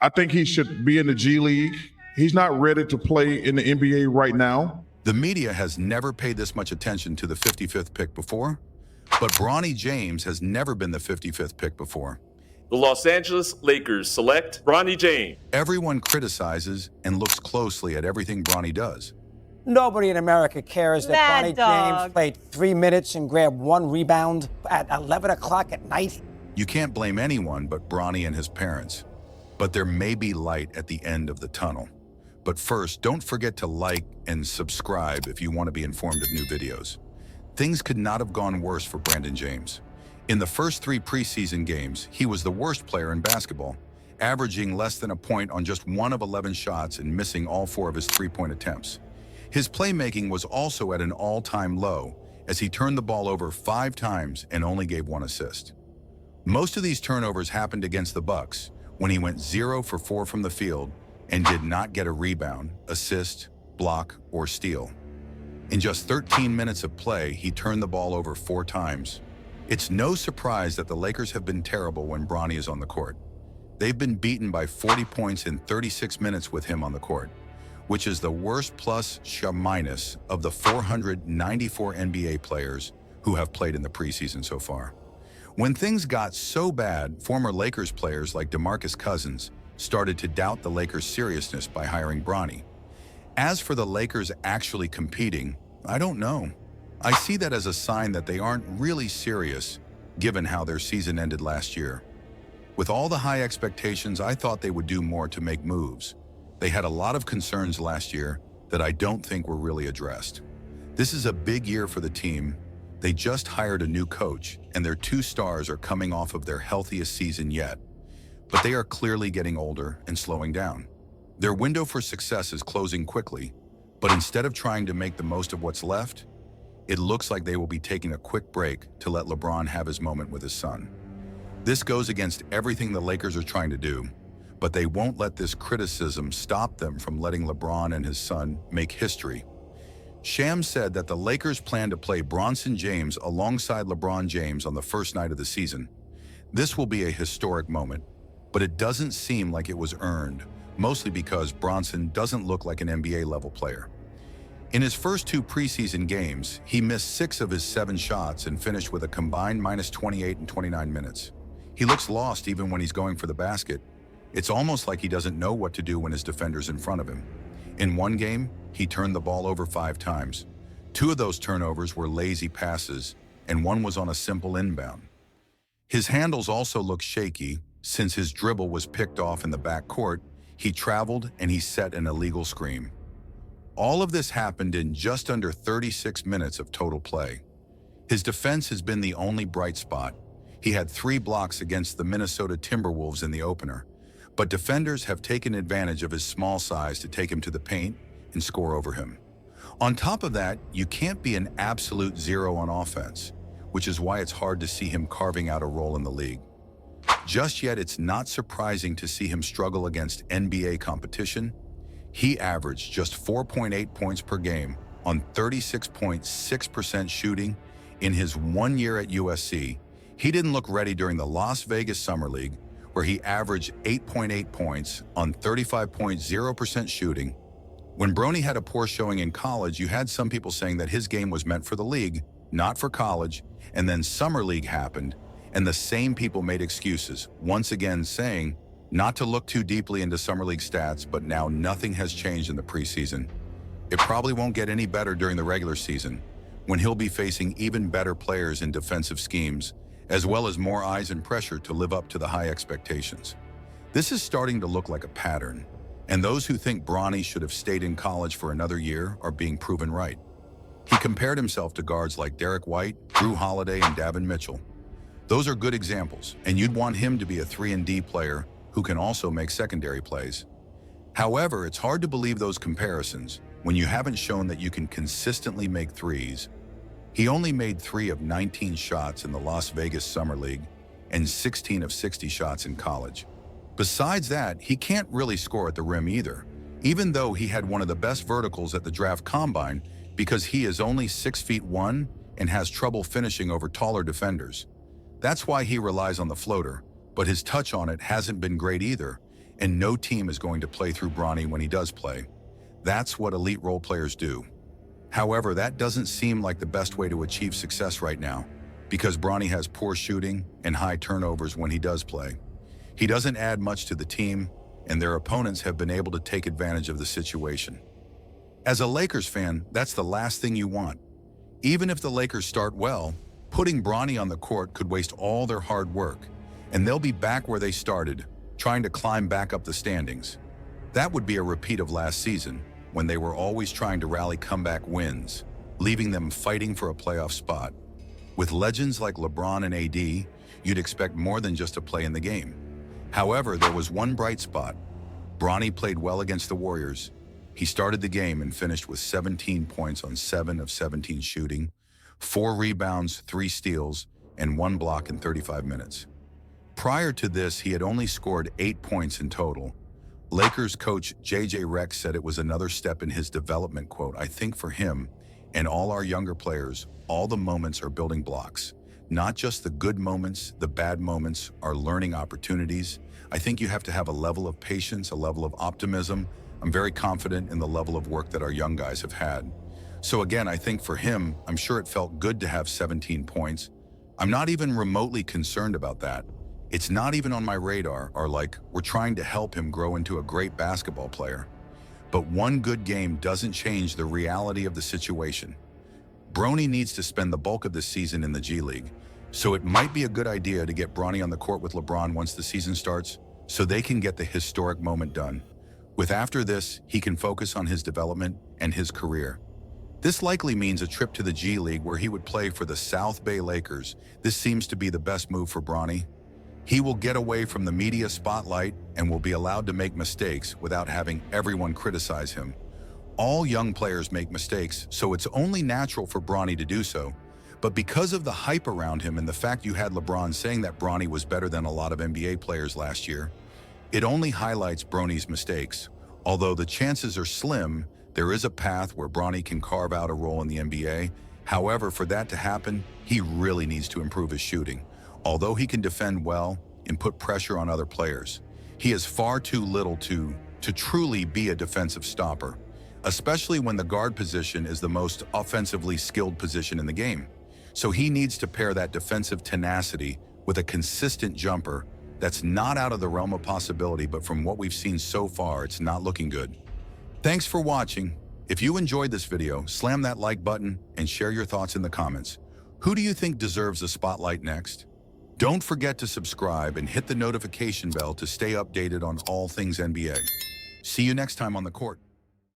I think he should be in the G League. He's not ready to play in the NBA right now. The media has never paid this much attention to the 55th pick before, but Bronny James has never been the 55th pick before. The Los Angeles Lakers select Bronny James. Everyone criticizes and looks closely at everything Bronny does. Nobody in America cares that Mad Bronny dog. James played 3 minutes and grabbed 1 rebound at 11 o'clock at night. You can't blame anyone but Bronny and his parents. But there may be light at the end of the tunnel. But first, don't forget to like and subscribe if you want to be informed of new videos. Things could not have gone worse for Brandon James. In the first 3 preseason games, he was the worst player in basketball, averaging less than a point on just 1 of 11 shots and missing all 4 of his 3-point attempts. His playmaking was also at an all-time low, as he turned the ball over 5 times and only gave 1 assist. Most of these turnovers happened against the Bucks, when he went 0 for 4 from the field and did not get a rebound, assist, block, or steal. In just 13 minutes of play, he turned the ball over 4 times. It's no surprise that the Lakers have been terrible when Bronny is on the court. They've been beaten by 40 points in 36 minutes with him on the court, which is the worst plus/minus of the 494 NBA players who have played in the preseason so far. When things got so bad, former Lakers players like DeMarcus Cousins started to doubt the Lakers' seriousness by hiring Bronny. As for the Lakers actually competing, I don't know. I see that as a sign that they aren't really serious, given how their season ended last year. With all the high expectations, I thought they would do more to make moves. They had a lot of concerns last year that I don't think were really addressed. This is a big year for the team. They just hired a new coach, and their 2 stars are coming off of their healthiest season yet. But they are clearly getting older and slowing down. Their window for success is closing quickly, but instead of trying to make the most of what's left, it looks like they will be taking a quick break to let LeBron have his moment with his son. This goes against everything the Lakers are trying to do, but they won't let this criticism stop them from letting LeBron and his son make history. Shams said that the Lakers plan to play Bronny James alongside LeBron James on the first night of the season. This will be a historic moment, but it doesn't seem like it was earned, mostly because Bronny doesn't look like an NBA-level player. In his first 2 preseason games, he missed 6 of his 7 shots and finished with a combined -28 in 29 minutes. He looks lost even when he's going for the basket. It's almost like he doesn't know what to do when his defender's in front of him. In one game, he turned the ball over 5 times. 2 of those turnovers were lazy passes, and 1 was on a simple inbound. His handles also look shaky. Since his dribble was picked off in the backcourt, he traveled and he set an illegal screen. All of this happened in just under 36 minutes of total play. His defense has been the only bright spot. He had 3 blocks against the Minnesota Timberwolves in the opener, but defenders have taken advantage of his small size to take him to the paint and score over him. On top of that, you can't be an absolute zero on offense, which is why it's hard to see him carving out a role in the league. Just yet, it's not surprising to see him struggle against NBA competition. He averaged just 4.8 points per game on 36.6% shooting in his 1 year at USC. He didn't look ready during the Las Vegas Summer League, where he averaged 8.8 points on 35.0% shooting. When Bronny had a poor showing in college, you had some people saying that his game was meant for the league, not for college, and then Summer League happened, and the same people made excuses, once again saying not to look too deeply into Summer League stats, but now nothing has changed in the preseason. It probably won't get any better during the regular season, when he'll be facing even better players in defensive schemes, as well as more eyes and pressure to live up to the high expectations. This is starting to look like a pattern, and those who think Bronny should have stayed in college for another year are being proven right. He compared himself to guards like Derek White, Drew Holiday, and Davin Mitchell. Those are good examples, and you'd want him to be a 3-and-D player who can also make secondary plays. However, it's hard to believe those comparisons when you haven't shown that you can consistently make threes. He only made 3 of 19 shots in the Las Vegas Summer League and 16 of 60 shots in college. Besides that, he can't really score at the rim either, even though he had one of the best verticals at the draft combine, because he is only 6'1" and has trouble finishing over taller defenders. That's why he relies on the floater, but his touch on it hasn't been great either, and no team is going to play through Bronny when he does play. That's what elite role players do. However, that doesn't seem like the best way to achieve success right now, because Bronny has poor shooting and high turnovers when he does play. He doesn't add much to the team, and their opponents have been able to take advantage of the situation. As a Lakers fan, that's the last thing you want. Even if the Lakers start well, putting Bronny on the court could waste all their hard work, and they'll be back where they started, trying to climb back up the standings. That would be a repeat of last season, when they were always trying to rally comeback wins, leaving them fighting for a playoff spot. With legends like LeBron and AD, you'd expect more than just a play in the game. However, there was one bright spot. Bronny played well against the Warriors. He started the game and finished with 17 points on 7 of 17 shooting, 4 rebounds, 3 steals, and 1 block in 35 minutes. Prior to this, he had only scored 8 points in total. Lakers coach JJ Redick said it was another step in his development. Quote, "I think for him and all our younger players, all the moments are building blocks. Not just the good moments, the bad moments are learning opportunities. I think you have to have a level of patience, a level of optimism. I'm very confident in the level of work that our young guys have had." So again, I think for him, I'm sure it felt good to have 17 points. I'm not even remotely concerned about that. It's not even on my radar, or like we're trying to help him grow into a great basketball player. But one good game doesn't change the reality of the situation. Bronny needs to spend the bulk of this season in the G League, so it might be a good idea to get Bronny on the court with LeBron once the season starts, so they can get the historic moment done. With after this, he can focus on his development and his career. This likely means a trip to the G League where he would play for the South Bay Lakers. This seems to be the best move for Bronny. He will get away from the media spotlight and will be allowed to make mistakes without having everyone criticize him. All young players make mistakes, so it's only natural for Bronny to do so. But because of the hype around him and the fact you had LeBron saying that Bronny was better than a lot of NBA players last year, it only highlights Bronny's mistakes. Although the chances are slim, there is a path where Bronny can carve out a role in the NBA. However, for that to happen, he really needs to improve his shooting. Although he can defend well and put pressure on other players, he is far too little to truly be a defensive stopper, especially when the guard position is the most offensively skilled position in the game. So he needs to pair that defensive tenacity with a consistent jumper that's not out of the realm of possibility, but from what we've seen so far, it's not looking good. Thanks for watching. If you enjoyed this video, slam that like button and share your thoughts in the comments. Who do you think deserves the spotlight next? Don't forget to subscribe and hit the notification bell to stay updated on all things NBA. See you next time on the court.